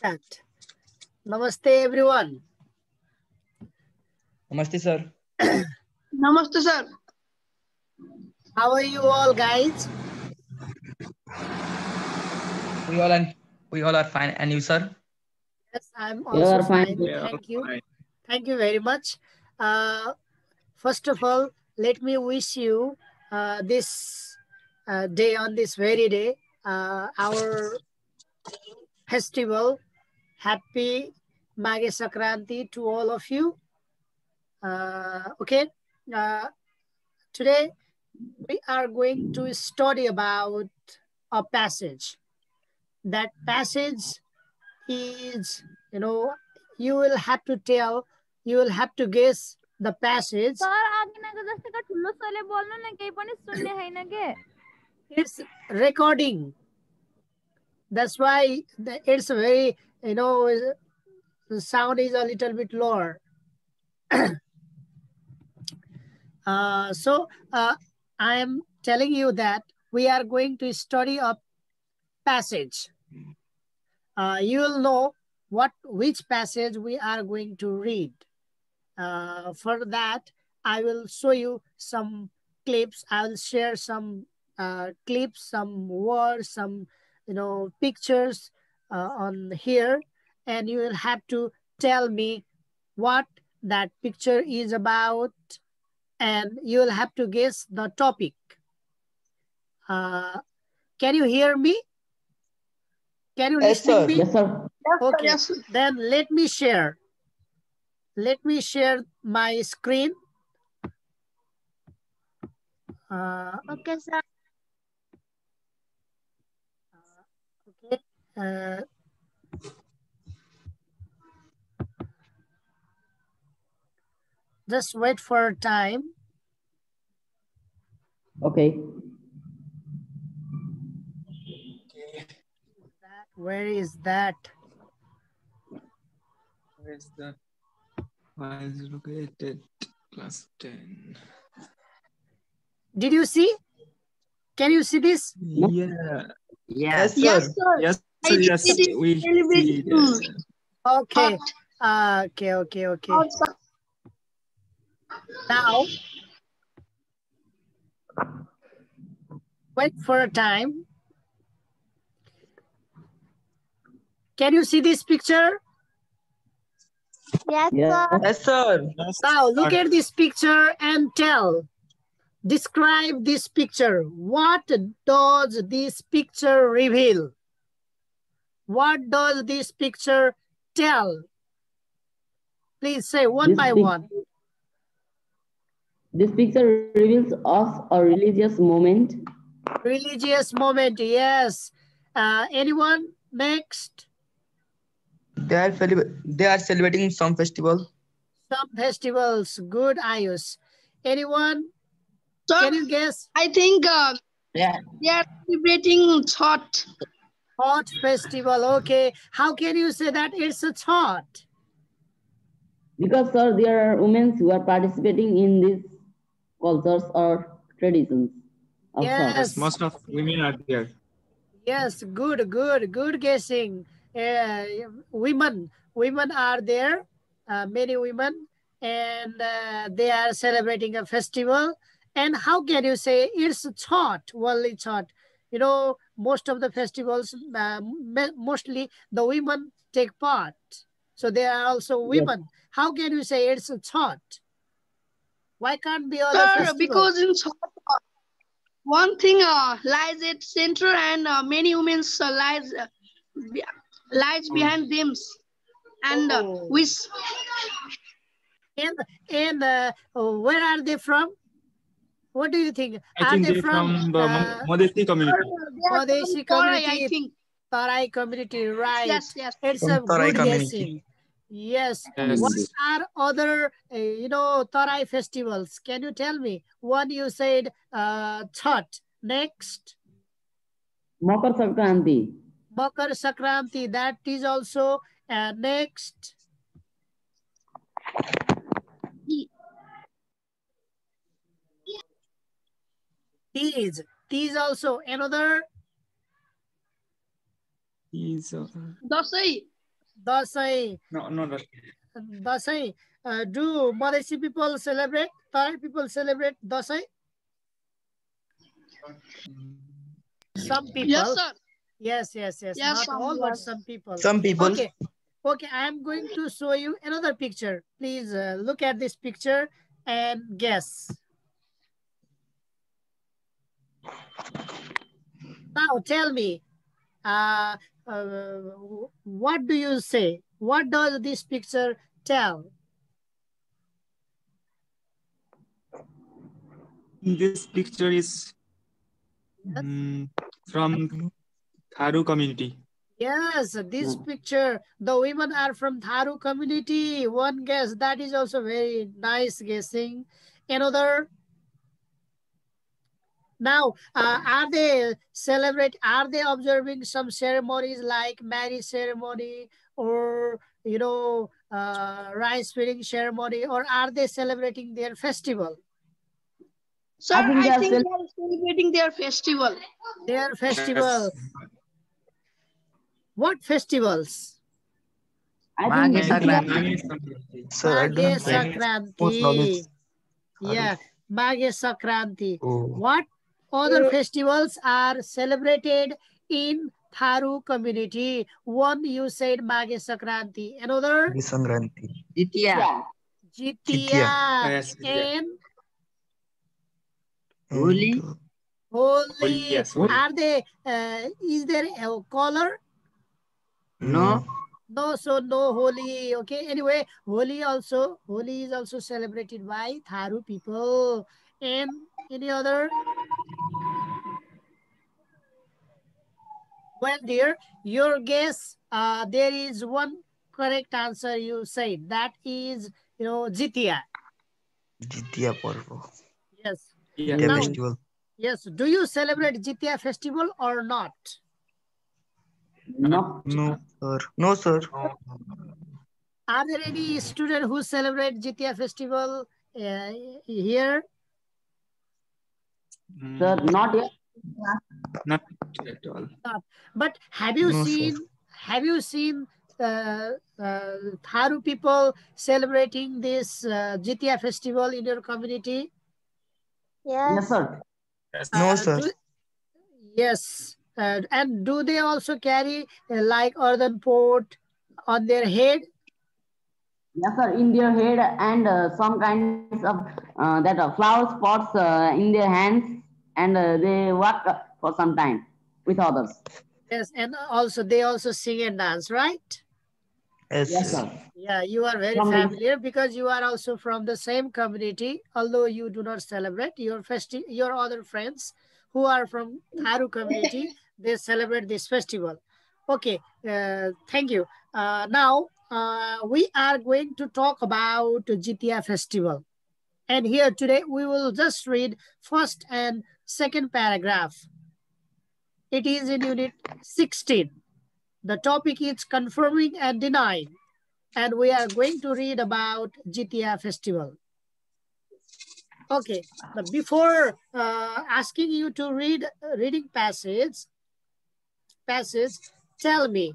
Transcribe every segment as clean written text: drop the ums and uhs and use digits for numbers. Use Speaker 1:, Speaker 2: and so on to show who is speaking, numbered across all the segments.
Speaker 1: That. Namaste, everyone.
Speaker 2: Namaste, sir.
Speaker 3: Namaste, sir.
Speaker 1: How are you all, guys?
Speaker 2: We all are fine. And you, sir?
Speaker 1: Yes, I'm
Speaker 4: You
Speaker 1: also
Speaker 4: are fine.
Speaker 1: fine.
Speaker 4: We are
Speaker 1: Thank you.
Speaker 4: fine.
Speaker 1: Thank you very much. First of all, let me wish you this day, on this very day, our festival, happy Maghe Sakranti to all of you. Okay, today we are going to study about a passage. That passage is, you will have to tell, you will have to guess the passage. It's recording. That's why it's very, the sound is a little bit lower. So I am telling you that we are going to study a passage. You will know which passage we are going to read. For that, I will show you some clips. I will share some clips, some words, some pictures on here, and you will have to tell me what that picture is about, and you will have to guess the topic. Can you hear me? Can you listen me?
Speaker 4: Yes, sir.
Speaker 1: Okay,
Speaker 3: Yes, sir.
Speaker 1: then let me share. Let me share my screen.
Speaker 3: Okay, sir.
Speaker 1: Okay. Just wait for time.
Speaker 4: Okay.
Speaker 1: Where is that?
Speaker 4: Where is that? Where is it located? Class 10.
Speaker 1: Did you see? Can you see this?
Speaker 4: Yeah.
Speaker 2: Yes, sir.
Speaker 3: Yes, sir.
Speaker 4: Yes,
Speaker 3: I
Speaker 4: sir.
Speaker 3: did
Speaker 4: Yes,
Speaker 3: it.
Speaker 4: we
Speaker 3: Celebrate-
Speaker 4: see it.
Speaker 1: Okay. Okay. Now, wait for a time. Can you see this picture?
Speaker 3: Yes,
Speaker 4: Yeah.
Speaker 3: sir.
Speaker 2: Yes, sir.
Speaker 1: Now, look at this picture and describe this picture. What does this picture reveal? What does this picture tell? Please say one by one.
Speaker 4: This picture reveals us a religious moment.
Speaker 1: Religious moment, yes. Anyone? Next.
Speaker 2: They are celebrating some festival.
Speaker 1: Some festivals. Good, Ayush. Anyone?
Speaker 3: Sir,
Speaker 1: Can you guess?
Speaker 3: I think
Speaker 2: Yeah.
Speaker 3: they are celebrating Chhath.
Speaker 1: Hot festival. Okay. How can you say that it's a thought?
Speaker 4: Because, sir, there are women who are participating in these cultures or traditions. Of
Speaker 1: Yes.
Speaker 4: Most of women are there.
Speaker 1: Yes, good guessing. Women are there, many women, and they are celebrating a festival. And how can you say it's thought, worldly thought? Most of the festivals, mostly the women take part. So they are also women.
Speaker 4: Yes.
Speaker 1: How can you say it's a thought? Why can't be other
Speaker 3: Sir,
Speaker 1: festivals?
Speaker 3: because in Chhath, one thing lies at center and many women lies behind them. And
Speaker 1: Oh.
Speaker 3: which
Speaker 1: And where are they from? What do you think?
Speaker 4: I
Speaker 1: Are
Speaker 4: think
Speaker 1: they
Speaker 4: they're
Speaker 1: from
Speaker 4: the Modesti community.
Speaker 1: Swadeshi
Speaker 3: Tarai, I
Speaker 1: community,
Speaker 3: think.
Speaker 1: Tarai community, right?
Speaker 3: Yes.
Speaker 1: It's
Speaker 2: From
Speaker 1: a
Speaker 2: Tarai
Speaker 1: good
Speaker 2: community.
Speaker 1: guessing. Yes.
Speaker 4: Yes.
Speaker 1: What are other, Tarai festivals? Can you tell me? One you said, Chhath. Next,
Speaker 4: Makar Sankranti.
Speaker 1: Makar Sakranti. That is also next. These also another.
Speaker 4: Is
Speaker 3: Dasai.
Speaker 1: Dasai.
Speaker 5: No, no, no.
Speaker 1: Dasai. Do Madhesi people celebrate? Tarai people celebrate Dasai? Some people.
Speaker 3: Yes, sir.
Speaker 1: Yes.
Speaker 3: Yes,
Speaker 1: Not all, but
Speaker 3: yes.
Speaker 1: some people.
Speaker 2: Some people.
Speaker 1: Okay, I am going to show you another picture. Please look at this picture and guess. Now tell me, what do you say? What does this picture tell?
Speaker 5: This picture is from Tharu community.
Speaker 1: Yes, this picture, the women are from Tharu community. One guess, that is also very nice guessing. Another. Now, are they observing some ceremonies like marriage ceremony or, rice feeding ceremony, or are they celebrating their festival?
Speaker 3: Sir, I think they are celebrating their festival.
Speaker 1: Their festival.
Speaker 5: Yes.
Speaker 1: What festivals?
Speaker 2: Maghe
Speaker 5: Sankranti.
Speaker 2: Sir, I don't
Speaker 1: Maghe
Speaker 2: have very much knowledge.
Speaker 1: Sankranti. Yeah, Maghe Sankranti.
Speaker 2: Oh.
Speaker 1: What other festivals are celebrated in Tharu community? One, you said Maghe Sankranti. Another?
Speaker 2: Sankranti.
Speaker 3: Jitiya.
Speaker 1: Jitiya.
Speaker 5: Yes.
Speaker 1: And
Speaker 2: Holi.
Speaker 1: Holi.
Speaker 5: Yes, Holi.
Speaker 1: Are they, is there a color?
Speaker 2: No.
Speaker 1: No, so no Holi. Okay, anyway, Holi is also celebrated by Tharu people. And any other? Well, dear, your guess, there is one correct answer you said. That is, Jitiya.
Speaker 2: Jitiya Parvo.
Speaker 1: Yes.
Speaker 5: Yeah.
Speaker 2: Jitiya
Speaker 1: Now,
Speaker 2: festival.
Speaker 1: yes. Do you celebrate Jitiya festival or not?
Speaker 4: No.
Speaker 2: No, sir. No, sir.
Speaker 1: Are there any students who celebrate Jitiya festival here?
Speaker 4: Sir, not yet.
Speaker 5: Not at all.
Speaker 1: Not. But have you
Speaker 2: No,
Speaker 1: seen?
Speaker 2: sir.
Speaker 1: Have you seen Tharu people celebrating this Jitiya festival in your community?
Speaker 4: Yes, sir.
Speaker 5: Yes.
Speaker 2: No, sir.
Speaker 1: Yes. And do they also carry like earthen pot on their head?
Speaker 4: Yes, sir. In their head and some kinds of flower spots in their hands, and they walk for some time with others.
Speaker 1: Yes, and also they also sing and dance, right?
Speaker 4: Yes, sir.
Speaker 1: Yeah, you are very familiar because you are also from the same community. Although you do not celebrate, your other friends who are from Tharu community, they celebrate this festival. Okay, thank you. Now, we are going to talk about Jitiya festival. And here today, we will just read first and second paragraph. It is in unit 16. The topic is confirming and denying. And we are going to read about Jitiya festival. Okay, but before asking you to read reading passage, tell me,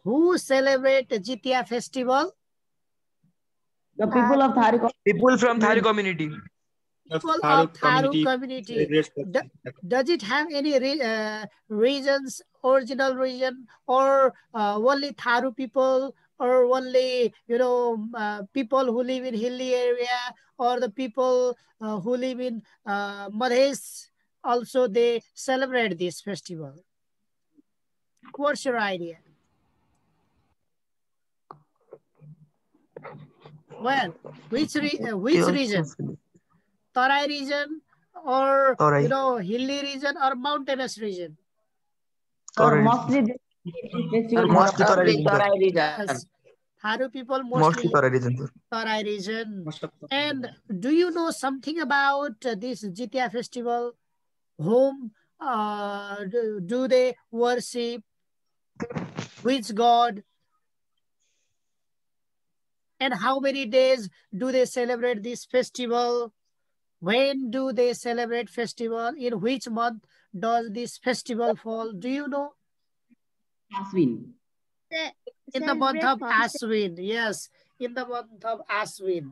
Speaker 1: who celebrate the Jitiya festival?
Speaker 4: The people of Tharu.
Speaker 2: People from Tharu community.
Speaker 1: People of Tharu community. Does it have any regions, original region, or only Tharu people, or only people who live in hilly area, or the people who live in Madhes? Also, they celebrate this festival. What's your idea? Well, which region? Tarai region, or hilly region, or mountainous region?
Speaker 4: Mostly
Speaker 2: Tarai region.
Speaker 1: Yes. Tharu people mostly Tarai region. And do you know something about this Jitiya festival? Whom do they worship? Which god? And how many days do they celebrate this festival? When do they celebrate festival? In which month does this festival fall? Do you know?
Speaker 4: Aswin.
Speaker 1: In the month of Ashwin, yes, in the month of Ashwin.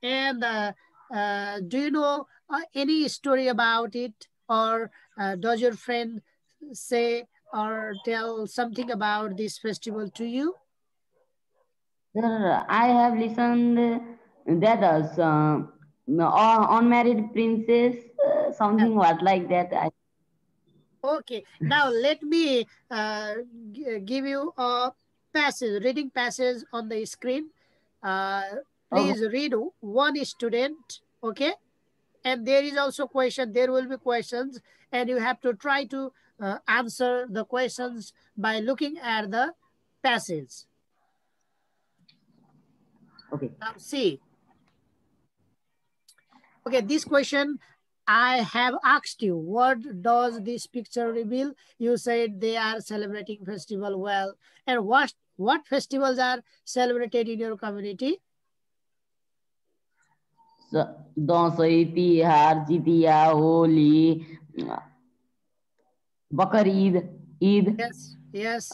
Speaker 1: And do you know any story about it, or does your friend say or tell something about this festival to you?
Speaker 4: Sir, I have listened that unmarried princess, something what like that.
Speaker 1: Okay, now let me give you a passage, reading passage on the screen. Please read one student, okay? And there is also question, there will be questions, and you have to try to answer the questions by looking at the passage.
Speaker 4: Okay.
Speaker 1: Now see. Okay, this question I have asked you, what does this picture reveal? You said they are celebrating festival well. And what festivals are celebrated in your community?
Speaker 4: Dashain Tihar Jitiya Holi Bakr Eid
Speaker 1: Yes.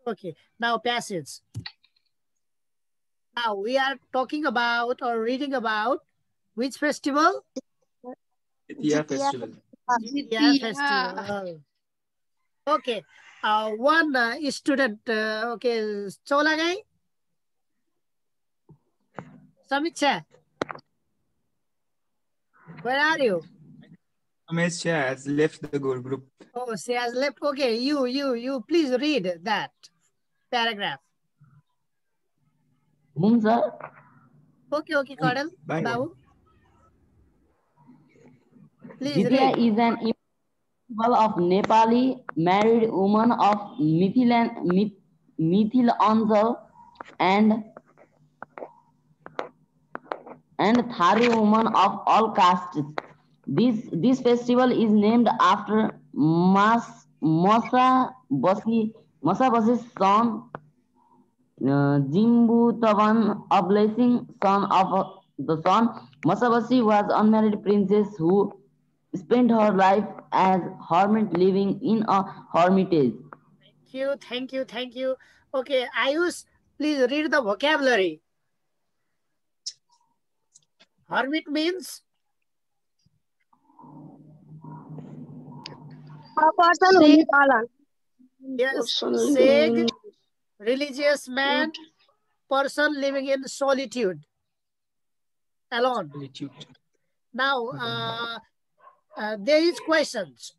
Speaker 1: Okay. Now passage. Now we are talking about or reading about which festival?
Speaker 5: Jitiya festival.
Speaker 1: Jitiya festival. Okay. One student. Okay. Chola gai. Samiksha. Where are you?
Speaker 5: Ramesh has left the group.
Speaker 1: Oh, she has left. Okay, you please read that paragraph.
Speaker 4: sir.
Speaker 1: Okay, Kadal.
Speaker 5: Bye.
Speaker 1: Babu. Please
Speaker 4: Jitiya
Speaker 1: read.
Speaker 4: is an festival of Nepali married women of Mithilanchal and Tharu women of all castes. This festival is named after Masabasi's son Jimbu-Taban, a blessing son of the sun. Masabasi was unmarried princess who spent her life as hermit living in a hermitage.
Speaker 1: Thank you. Okay, Ayush, please read the vocabulary. Hermit means? Yes, sage, religious man, person living in solitude, alone. Now, there is questions.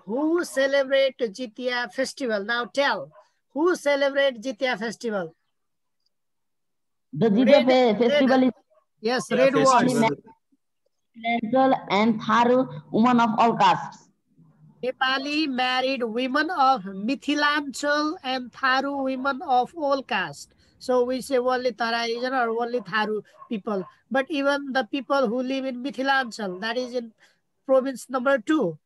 Speaker 1: Who celebrate Jitiya festival? Now tell, who celebrate Jitiya festival?
Speaker 4: The Jitiya festival is
Speaker 1: yes, red word.
Speaker 4: And Tharu, women of all castes.
Speaker 1: Nepali married women of Mithilanchal and Tharu women of all castes. So we say only Taraisian or only Tharu people. But even the people who live in Mithilanchal, that is in province number 2,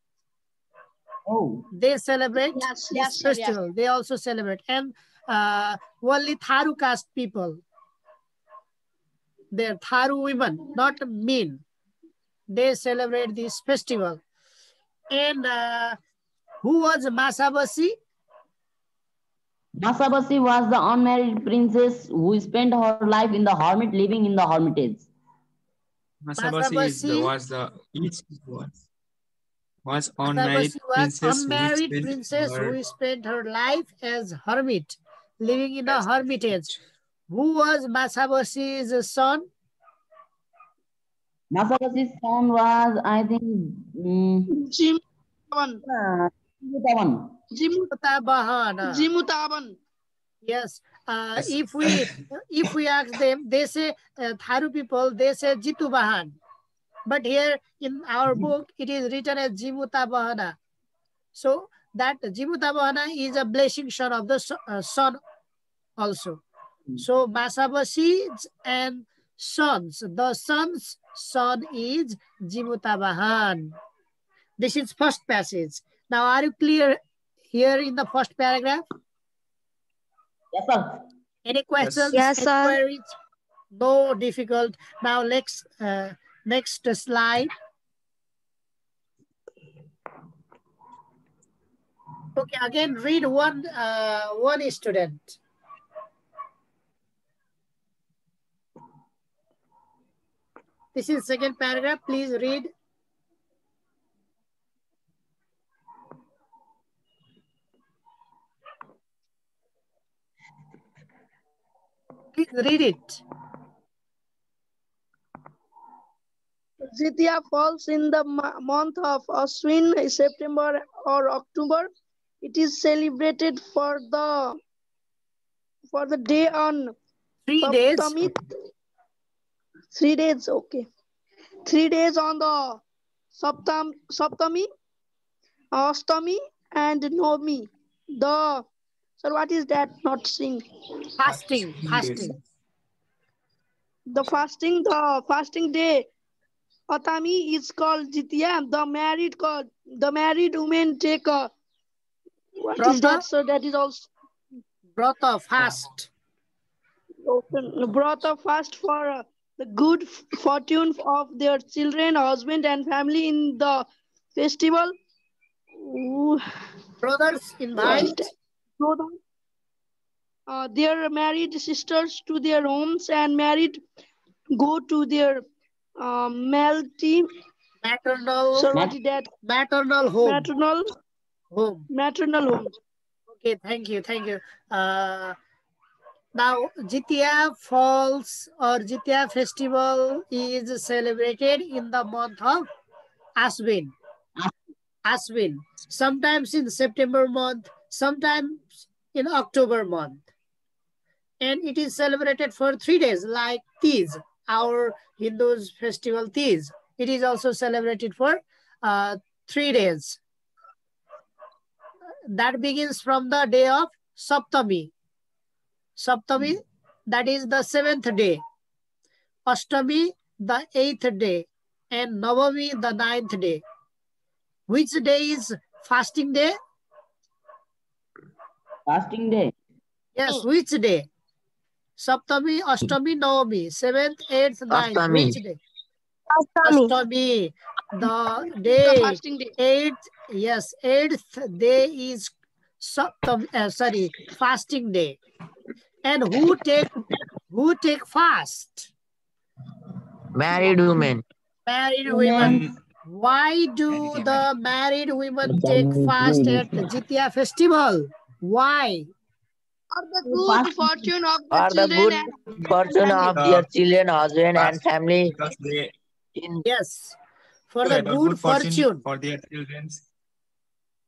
Speaker 1: they celebrate this festival. Yes. They also celebrate. And only Tharu caste people, they're Tharu women, not men. They celebrate this festival. And who was Masabasi?
Speaker 4: Masabasi was the unmarried princess who spent her life in the hermit, living in the hermitage.
Speaker 5: Masabasi was unmarried princess
Speaker 1: who spent her life as hermit, living in a hermitage. Who was Masabasi's son?
Speaker 4: Masabasi's son was, I think,
Speaker 1: Jimutaban. Yes. If we ask them, they say Tharu people, they say Jitubahan. But here in our book, it is written as Jimutabahana. So that Jimutabahana is a blessing son of the son also. So Masabasi and sons. The son's son is Jimutabahan. This is first passage. Now, are you clear here in the first paragraph?
Speaker 4: Yes, sir.
Speaker 1: Any questions?
Speaker 6: Yes, sir.
Speaker 1: Queries? No difficult. Now, next slide. Okay, again read one student. This is second paragraph. Please read. Please read it.
Speaker 3: Jitiya falls in the month of Ashwin, September or October. It is celebrated for the day on
Speaker 1: 3 days.
Speaker 3: Saptami. 3 days, okay. 3 days on the Saptami, Ashtami, and Novami. Sir, what is that? Not seeing.
Speaker 1: Fasting.
Speaker 3: The fasting day, Atami, is called Jitiya. The married women take a. What Brata? Is that, sir? That is also.
Speaker 1: Brata, fast.
Speaker 3: Brata, fast for the good fortune of their children, husband, and family in the festival.
Speaker 1: Brothers invite
Speaker 3: their married sisters to their homes, and married go to their maternal.
Speaker 1: Sir,
Speaker 3: what is that?
Speaker 1: Maternal home.
Speaker 3: Maternal home.
Speaker 1: Okay, thank you. Now, Jitiya falls or Jitiya festival is celebrated in the month of Ashwin. Sometimes in September month, sometimes in October month. And it is celebrated for 3 days, like Teej, our Hindus festival Teej. It is also celebrated for 3 days. That begins from the day of Saptami. Saptami, that is the 7th day. Ashtami, the 8th day. And Navami, the 9th day. Which day is fasting day?
Speaker 4: Fasting day.
Speaker 1: Yes, which day? Saptami, Ashtami, Navami, 7th, 8th, 9th. Which day? Ashtami. The day, the fasting day. 8th day is fasting day. And who take fast?
Speaker 6: Married women.
Speaker 1: Married women. Why do the married women take fast at the Jitiya festival? Why?
Speaker 3: For the good fortune of their
Speaker 6: children, husband, and family.
Speaker 1: Yes. For the good fortune.
Speaker 5: For their children.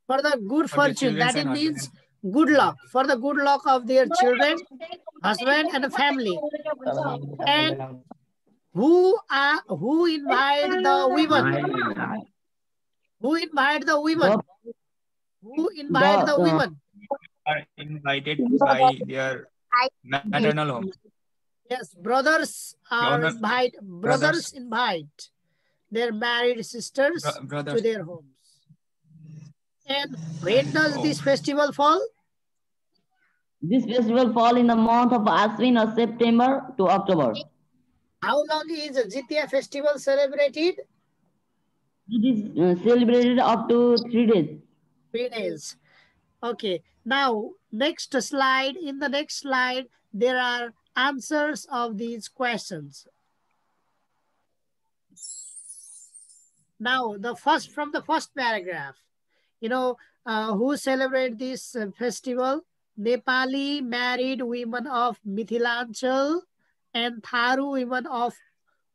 Speaker 1: For the good fortune. That it means good luck. For the good luck of their children, husband, and family. And who invite the women? Who invite the women? Who invite the women?
Speaker 5: Are invited by their maternal home.
Speaker 1: Yes, brothers invite their married sisters to their homes. And when does this festival fall?
Speaker 4: This festival fall in the month of Ashwin or September to October.
Speaker 1: How long is the Jitiya festival celebrated?
Speaker 4: It is celebrated up to 3 days.
Speaker 1: 3 days. Okay. Now, next slide. In the next slide, there are answers of these questions. Now, from the first paragraph, who celebrate this festival? Nepali married women of Mithilanchal and Tharu women of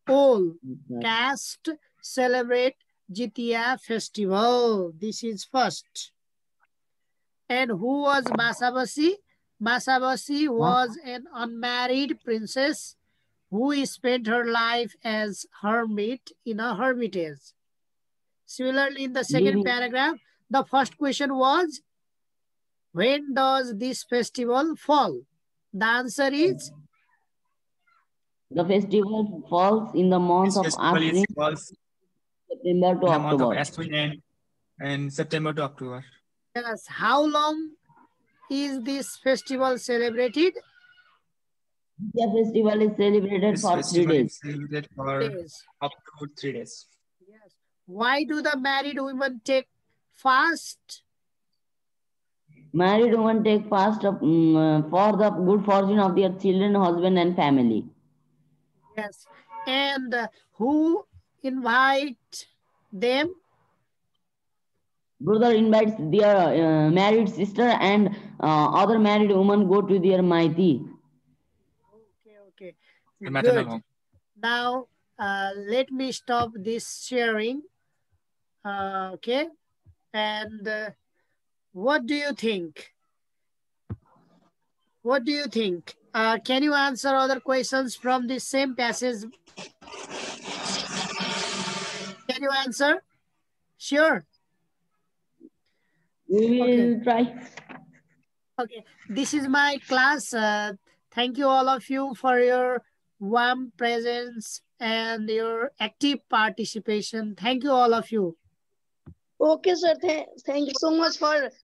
Speaker 1: all caste celebrate Jitiya festival. This is first. And who was Masabasi? Masabasi was an unmarried princess who spent her life as hermit in a hermitage. Similarly, in the second paragraph, the first question was, when does this festival fall? The answer is?
Speaker 4: The festival falls in the month of Ashwin, September to October.
Speaker 5: And September to October.
Speaker 1: Yes. How long is this festival celebrated?
Speaker 4: The festival is celebrated for 3 days.
Speaker 5: Celebrated for up to 3 days.
Speaker 1: Yes. Why do the married women take fast?
Speaker 4: Married women take fast for the good fortune of their children, husband, and family.
Speaker 1: Yes. And who invite them?
Speaker 4: Brother invites their married sister, and other married women go to their maiti.
Speaker 1: Okay.
Speaker 5: The maternal
Speaker 1: Good.
Speaker 5: home.
Speaker 1: Now, let me stop this sharing. Okay. And what do you think? What do you think? Can you answer other questions from the same passage? Can you answer? Sure.
Speaker 4: We will try.
Speaker 1: Okay. This is my class. Thank you all of you for your warm presence and your active participation. Thank you all of you.
Speaker 3: Okay, sir. Thank you so much for